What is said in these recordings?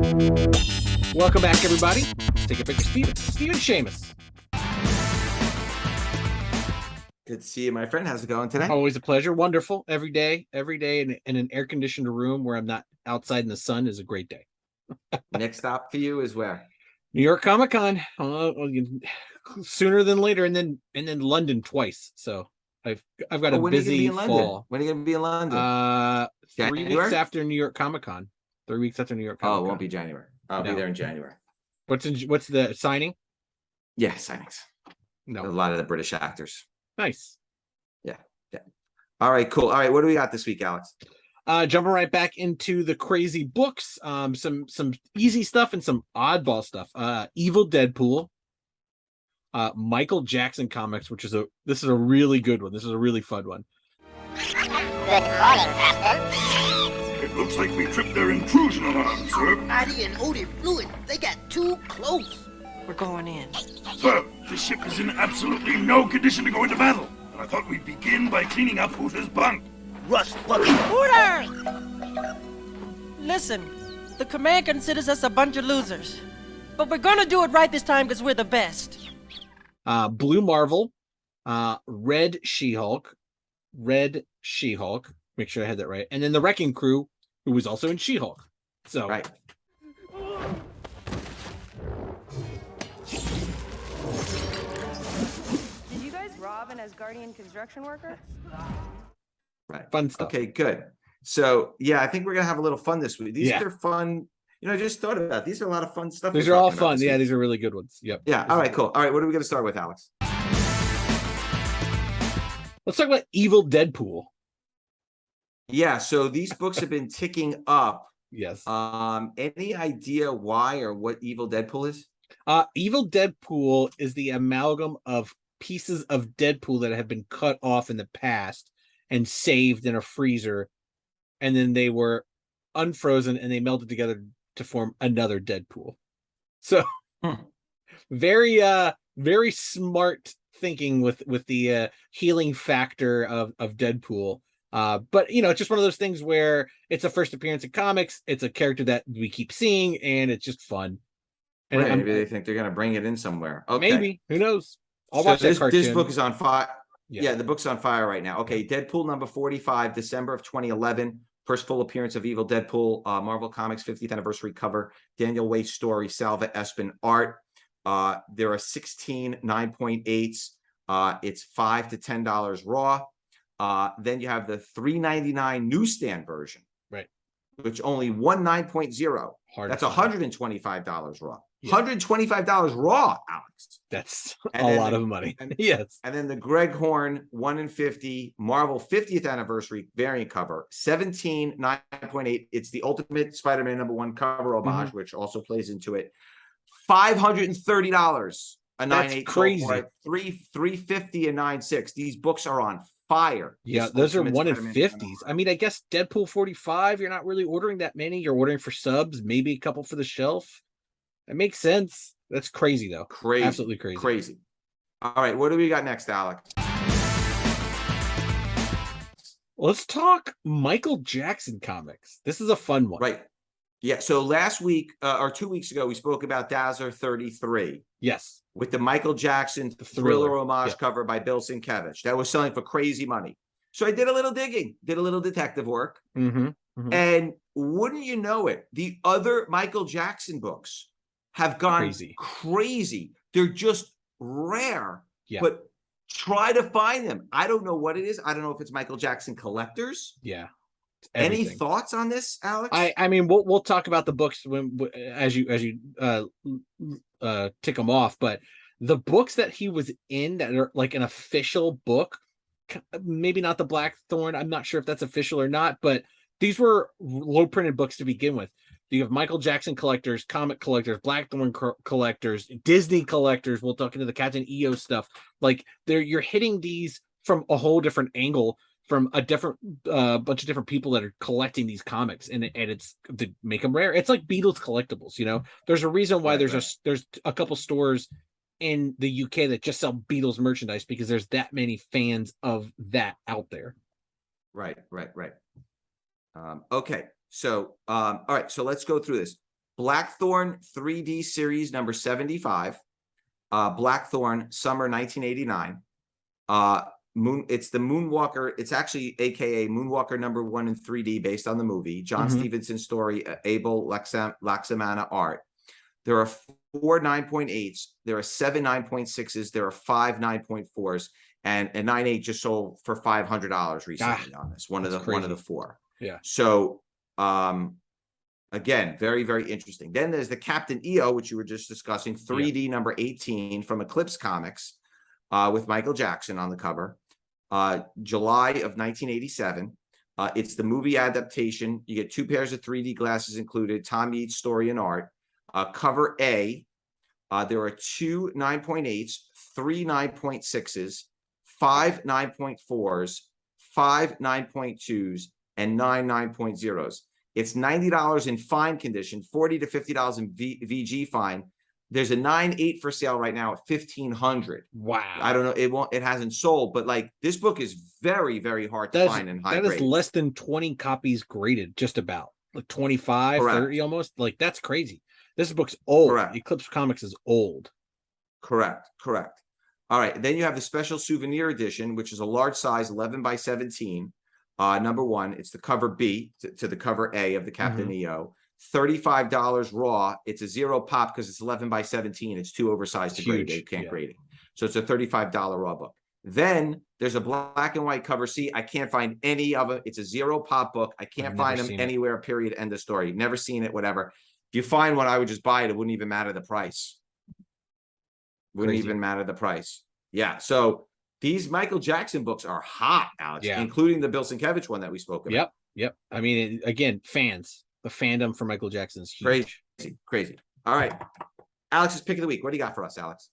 Welcome back, everybody. Take a picture, Stephen Shamus. Good to see you, my friend. How's it going today? Always a pleasure. Wonderful. Every day in an air-conditioned room where I'm not outside in the sun is a great day. Next stop for you is where? New York Comic Con. Sooner than later, and then London twice. So I've got a busy fall. When are you going to be in London? 3 weeks after New York Comic Con. 3 weeks after New York Comic Con. Oh, it won't be January. I'll be there in January. What's the signing? Yeah, signings. No, a lot of the British actors. Nice. Yeah. All right, cool. All right, what do we got this week, Alex? Jumping right back into the crazy books. Some easy stuff and some oddball stuff. Evil Deadpool. Michael Jackson comics, this is a really good one. This is a really fun one. Good morning, Captain. It looks like we tripped their intrusion alarm, sir. Addy and Odie blew it. They got too close. We're going in. Sir, the ship is in absolutely no condition to go into battle. I thought we'd begin by cleaning up Hooter's bunk. Rust bucket. Hooter! Listen, the command considers us a bunch of losers. But we're gonna do it right this time because we're the best. Blue Marvel, Red SheHulk, make sure I had that right, and then the Wrecking Crew, who was also in SheHulk. So right. Did you guys rob an Asgardian construction worker? Right. Fun stuff. Okay, good. So yeah, I think we're gonna have a little fun this week. These are fun. I just thought about it. These are a lot of fun stuff. These are all fun. Yeah, these are really good ones. Yep. Yeah. All right, cool. All right, what are we gonna start with, Alex? Let's talk about Evil Deadpool. Yeah, so these books have been ticking up. Yes. Any idea why or what Evil Deadpool is? Evil Deadpool is the amalgam of pieces of Deadpool that have been cut off in the past and saved in a freezer, and then they were unfrozen and they melted together to form another Deadpool. So very smart thinking with the healing factor of Deadpool. But it's just one of those things where it's a first appearance in comics. It's a character that we keep seeing, and it's just fun. And right, maybe they think they're going to bring it in somewhere. Okay. Maybe, who knows? I'll watch that cartoon. This book is on fire. Yeah, the book's on fire right now. Okay, Deadpool number 45, December of 2011. First full appearance of Evil Deadpool. Marvel Comics 50th anniversary cover. Daniel Waite story. Salva Espin art. There are 16 9.8s. It's $5 to $10 raw. Then you have the $3.99 newsstand version, right? Which only one 9.0. That's $125 raw. Yeah. $125 raw, Alex. That's a lot of money. Yes. And then the Greg Horn 1 in 50 Marvel 50th anniversary variant cover, 17 9.8. It's the Ultimate Spider-Man #1 cover homage, which also plays into it. $530 a 9.8. That's crazy. $350 a 9.6. These books are on fire. Yeah, those are 1 in 50s. I mean, I guess Deadpool 45, you're not really ordering that many. You're ordering for subs, maybe a couple for the shelf. It makes sense. That's crazy, though. Crazy. Absolutely crazy. Crazy. All right, what do we got next, Alex? Let's talk Michael Jackson comics. This is a fun one. Right. Yeah, so last week or 2 weeks ago, we spoke about Dazzler 33. Yes. With the Michael Jackson Thriller homage cover by Bill Sienkiewicz. That was selling for crazy money. So I did a little digging, did a little detective work. And wouldn't you know it, the other Michael Jackson books have gone crazy. They're just rare, but try to find them. I don't know what it is. I don't know if it's Michael Jackson collectors. Yeah. Any thoughts on this, Alex? I mean, we'll talk about the books as you tick them off, but the books that he was in that are like an official book, maybe not the Blackthorn. I'm not sure if that's official or not, but these were low printed books to begin with. You have Michael Jackson collectors, comic collectors, Blackthorn collectors, Disney collectors. We'll talk into the Captain EO stuff. Like you're hitting these from a whole different angle, from a different bunch of different people that are collecting these comics, and it's to make them rare. It's like Beatles collectibles. There's a reason why there's a couple stores in the UK that just sell Beatles merchandise, because there's that many fans of that out there. Right. Okay. So, all right. So let's go through this. Blackthorn 3D series number 75. Blackthorn summer 1989. It's the Moonwalker. It's actually AKA Moonwalker number 1 in 3D based on the movie. John Stevenson story, Abel Laxamana art. There are 4 9.8s. There are 7 9.6s. There are 5 9.4s, and a 9.8 just sold for $500 recently on this. One of the 4. Yeah. So, again, very, very interesting. Then there's the Captain EO, which you were just discussing, 3D number 18 from Eclipse Comics, with Michael Jackson on the cover. July of 1987. It's the movie adaptation. You get 2 pairs of 3D glasses included. Tom Yeates story and art. Cover A. There are 2 9.8s, 3 9.6s, 5 9.4s, 5 9.2s, and 9 9.0s. It's $90 in fine condition, $40 to $50 in VG fine. There's a 9.8 for sale right now at $1,500. Wow. I don't know. It hasn't sold, but like this book is very, very hard to find in high grade. That is less than 20 copies graded, just about like 25, Correct. 30 almost. Like that's crazy. This book's old. Correct. Eclipse Comics is old. Correct. All right. Then you have the special souvenir edition, which is a large size 11 by 17. Number 1, it's the cover B to the cover A of the Captain EO. $35 raw. It's a 0 pop because it's 11 by 17. It's too oversized to grade. You can't grade it. So it's a $35 raw book. Then there's a black and white cover C. I can't find any of it. It's a 0 pop book. I can't find them anywhere, period, end of story. Never seen it, whatever. If you find one, I would just buy it. It wouldn't even matter the price. Wouldn't even matter the price. Yeah. So these Michael Jackson books are hot, Alex, including the Bill Sienkiewicz one that we spoke about. Yep. I mean, again, fans. The fandom for Michael Jackson is huge. Crazy. All right. Alex's pick of the week. What do you got for us, Alex?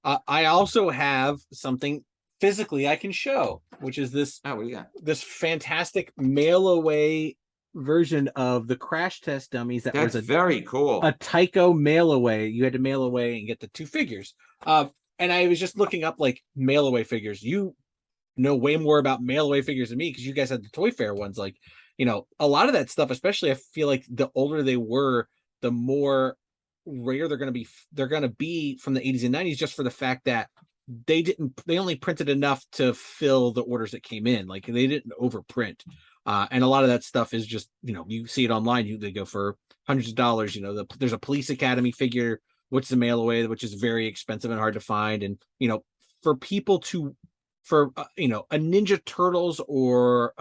I also have something physically I can show, which is this. Oh, what do you got? This fantastic mail away version of the Crash Test Dummies. That's very cool. A Tycho mail away. You had to mail away and get the 2 figures. And I was just looking up like mail away figures. You know way more about mail away figures than me because you guys had the Toy Fair ones. Like, you know, a lot of that stuff, especially I feel like the older they were, the more rare they're going to be. They're going to be from the 80s and 90s just for the fact that they only printed enough to fill the orders that came in. Like they didn't overprint. And a lot of that stuff is just, you know, you see it online. They go for hundreds of dollars. You know, there's a Police Academy figure, which is a mail away, which is very expensive and hard to find. And, you know, for people to, you know, a Ninja Turtles or,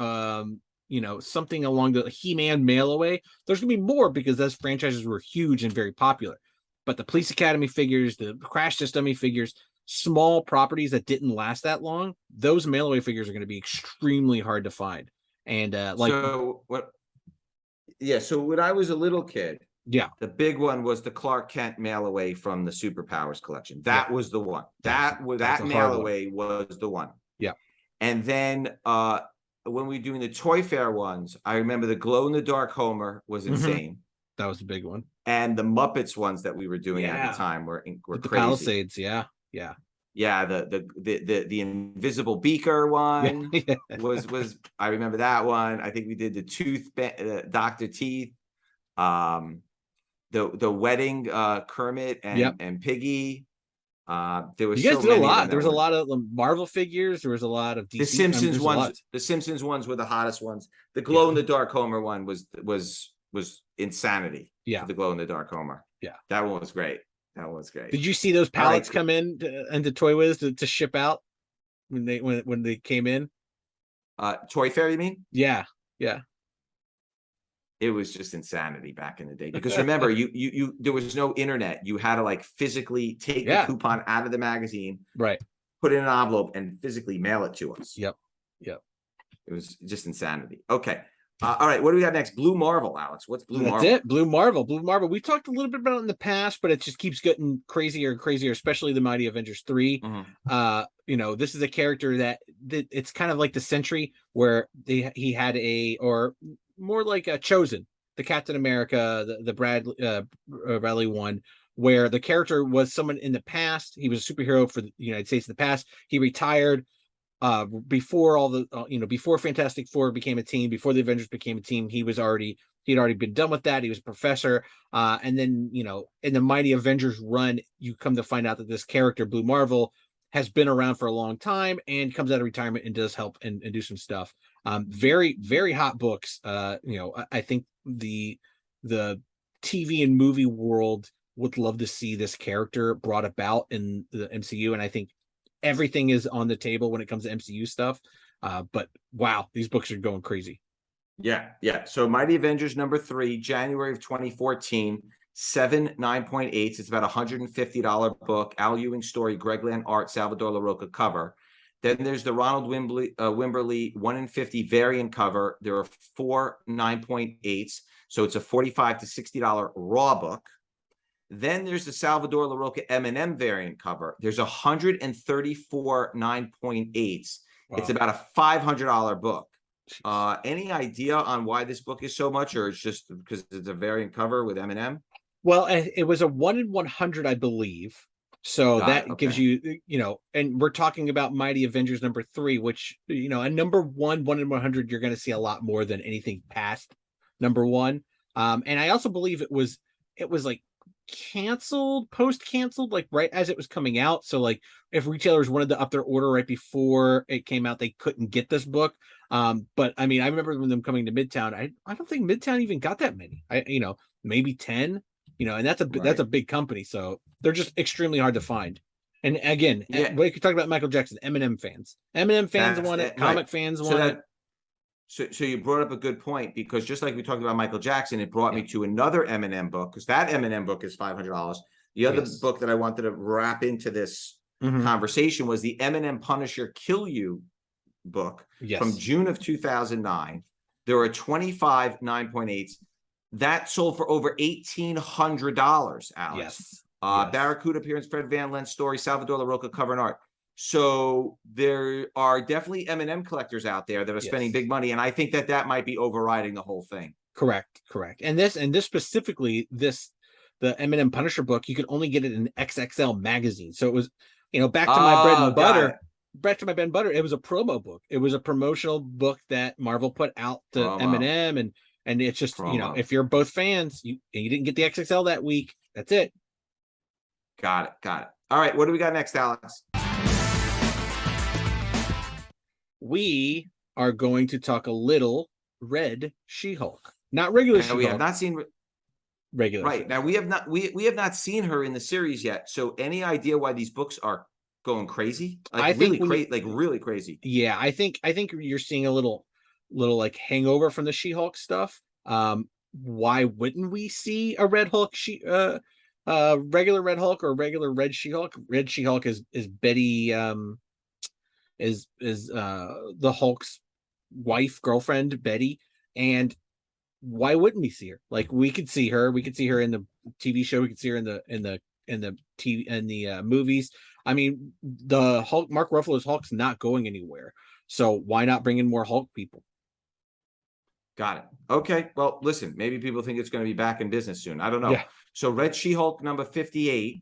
you know, something along the He-Man mail away, there's gonna be more because those franchises were huge and very popular. But the Police Academy figures, the Crash Test Dummy figures, small properties that didn't last that long, those mail away figures are going to be extremely hard to find. And so when I was a little kid, the big one was the Clark Kent mail away from the Superpowers collection. That was the one. That mail away was the one. Yeah. And then when we were doing the Toy Fair ones, I remember the glow in the dark Homer was insane. That was a big one. And the Muppets ones that we were doing at the time were the crazy. Palisades, yeah. The invisible beaker one was I remember that one. I think we did the Dr. Teeth, the wedding Kermit and Piggy. There was you guys did a lot. There was a lot of Marvel figures. There was a lot of DC. The Simpsons ones. The Simpsons ones were the hottest ones. The glow in the dark Homer one was insanity. Yeah, the glow in the dark Homer. Yeah, that one was great. That was great. Did you see those pallets come in into Toy Wiz to ship out when they came in? Toy Fair, you mean? Yeah. It was just insanity back in the day because remember, you there was no internet. You had to like physically take the coupon out of the magazine, right? Put it in an envelope and physically mail it to us. Yep. It was just insanity. Okay. All right, what do we got next? Blue Marvel, Alex. What's Blue Marvel? That's it. Blue Marvel. We talked a little bit about it in the past, but it just keeps getting crazier and crazier, especially the Mighty Avengers 3. You know, this is a character that it's kind of like the Sentry, where he had or more like a Chosen, the Captain America, the Bradley one, where the character was someone in the past. He was a superhero for the United States in the past. He retired. before all the before Fantastic Four became a team, before the Avengers became a team, he'd already been done with that. He was a professor, and then in the Mighty Avengers run, you come to find out that this character Blue Marvel has been around for a long time and comes out of retirement and does help and do some stuff. Very, very hot books. I think the TV and movie world would love to see this character brought about in the MCU, and I think everything is on the table when it comes to MCU stuff. But wow, these books are going crazy. Yeah. So Mighty Avengers #3, January of 2014, 7 9.8s. It's about $150 book. Al Ewing story, Greg Land art, Salvador LaRocca cover. Then there's the Ronald Wimberly 1 in 50 variant cover. There are 4 9.8s. So it's a $45 to $60 raw book. Then there's the Salvador LaRocca M&M variant cover. There's 134 9.8s. Wow. It's about a $500 book. Any idea on why this book is so much, or it's just because it's a variant cover with M&M? Well, it was a 1 in 100, I believe. So gives you, and we're talking about Mighty Avengers #3, which, a #1, 1 in 100, you're going to see a lot more than anything past #1. And I also believe it was like post-canceled, like right as it was coming out. So like if retailers wanted to up their order right before it came out, they couldn't get this book. But I mean, I remember when them coming to Midtown, I don't think Midtown even got that many. Maybe 10. And that's a big company, so they're just extremely hard to find. And again, we could talk about Michael Jackson. M&M fans want it. Comic fans want it. So you brought up a good point, because just like we talked about Michael Jackson, it brought me to another M&M book, because that M&M book is $500. The other book that I wanted to wrap into this conversation was the M&M Punisher Kill You book from June of 2009. There are 25 9.8s. That sold for over $1,800, Alex. Barracuda appearance, Fred Van Lent story, Salvador LaRocca cover and art. So there are definitely M&M collectors out there that are spending big money, and I think that might be overriding the whole thing. Correct. And this specifically, the M&M Punisher book, you could only get it in XXL magazine. So it was, back to my bread and butter. Back to my bread and butter. It was a promo book. It was a promotional book that Marvel put out to M&M, and it's just, if you're both fans, you didn't get the XXL that week, that's it. Got it. All right, what do we got next, Alex? We are going to talk a little Red She-Hulk, not regular She-Hulk. We have not seen regular. Right now, we have not seen her in the series yet. So, any idea why these books are going crazy? Really crazy. Yeah, I think you're seeing a little like hangover from the She-Hulk stuff. Why wouldn't we see a Red Hulk, regular Red Hulk or regular Red She-Hulk? Red She-Hulk is Betty, is the Hulk's girlfriend Betty, and why wouldn't we see her? Like, we could see her in the TV show, we could see her in the movies. I mean, the Hulk, Mark Ruffalo's Hulk's not going anywhere, so why not bring in more Hulk people? Got it. Okay. Well, listen, maybe people think it's going to be back in business soon. I don't know. Yeah. So Red She-Hulk #58.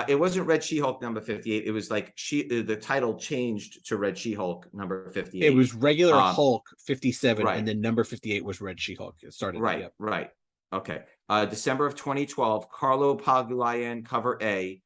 It wasn't Red She-Hulk #58. It was like the title changed to Red She-Hulk #58. It was regular Hulk 57, and then #58 was Red She-Hulk. It started. Right. Okay. December of 2012, Carlo Pagulayan cover A,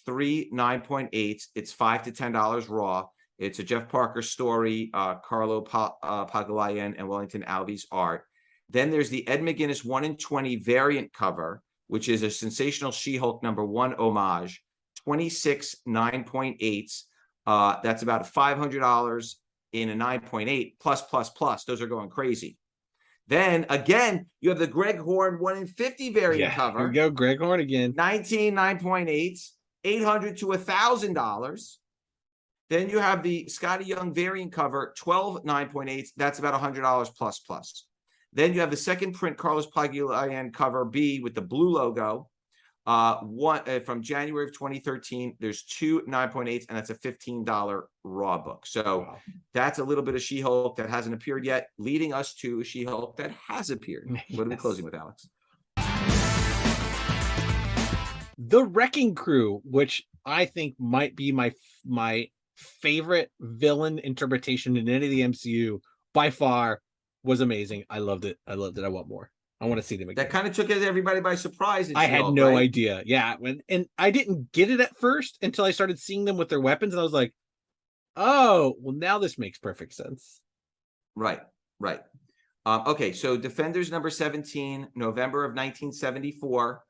3 9.8s. It's $5 to $10 raw. It's a Jeff Parker story, Carlo Pagulayan and Wellington Alves art. Then there's the Ed McGuinness 1 in 20 variant cover, which is a sensational She-Hulk #1 homage, 26 9.8s. That's about $500 in a 9.8 plus. Those are going crazy. Then again, you have the Greg Horn 1 in 50 variant cover. Here we go, Greg Horn again. 19 9.8s, $800 to $1,000. Then you have the Scotty Young variant cover, 12 9.8s. That's about $100 plus. Then you have the second print Carlos Pagulayan cover B with the blue logo. From January of 2013. There's 2 9.8s, and that's a $15 raw book. So that's a little bit of She-Hulk that hasn't appeared yet, leading us to She-Hulk that has appeared. What are we closing with, Alex? The Wrecking Crew, which I think might be my favorite villain interpretation in any of the MCU by far. Was amazing. I loved it. I want more. I want to see them again. That kind of took everybody by surprise. I had no idea. Yeah, and I didn't get it at first until I started seeing them with their weapons, and I was like, "Oh, well, now this makes perfect sense." Right. Okay, so Defenders number 17, November of 1974,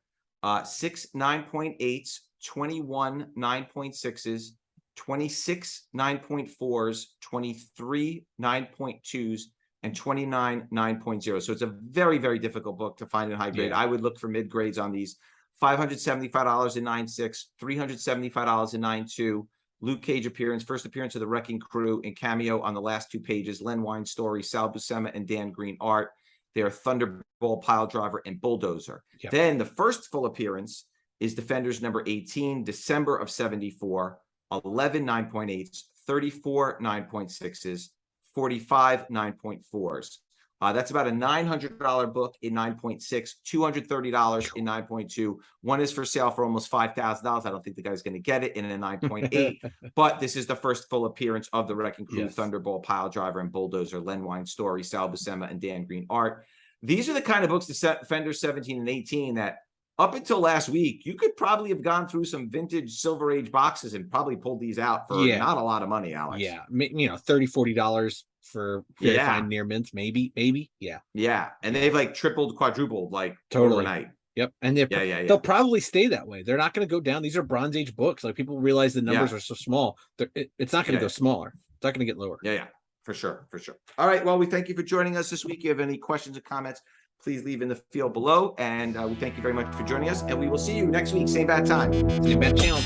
6 9.8s, 21 9.6s, 26 9.4s, 23 9.2s, and 29 9.0. So it's a very, very difficult book to find in high grade. I would look for mid grades on these. $575 in 9.6, $375 in 9.2. Luke Cage appearance, first appearance of the Wrecking Crew in cameo on the last 2 pages. Len Wein story, Sal Buscema and Dan Green art. They're Thunderball, Piledriver, and Bulldozer. Yep. Then the first full appearance is Defenders number 18, December of 74, 11 9.8s, 34 9.6s, 45 9.4s. That's about a $900 book in 9.6, $230 in 9.2. One is for sale for almost $5,000. I don't think the guy's going to get it in a 9.8, but this is the first full appearance of the Wrecking Crew, Thunderball, Piledriver, and Bulldozer, Len Wein story, Sal Buscema, and Dan Green art. These are the kind of books, the Defenders 17 and 18, that up until last week, you could probably have gone through some vintage Silver Age boxes and probably pulled these out for not a lot of money, Alex. Yeah, $30, $40 for very fine near mints, maybe. Yeah, and they've like tripled, quadrupled, like overnight. Yep, and they'll probably stay that way. They're not going to go down. These are Bronze Age books. Like, people realize the numbers are so small. It's not going to go smaller. It's not going to get lower. Yeah, for sure. All right, well, we thank you for joining us this week. If you have any questions or comments, please leave in the field below. And we thank you very much for joining us. And we will see you next week, same bad time. Same bad channel.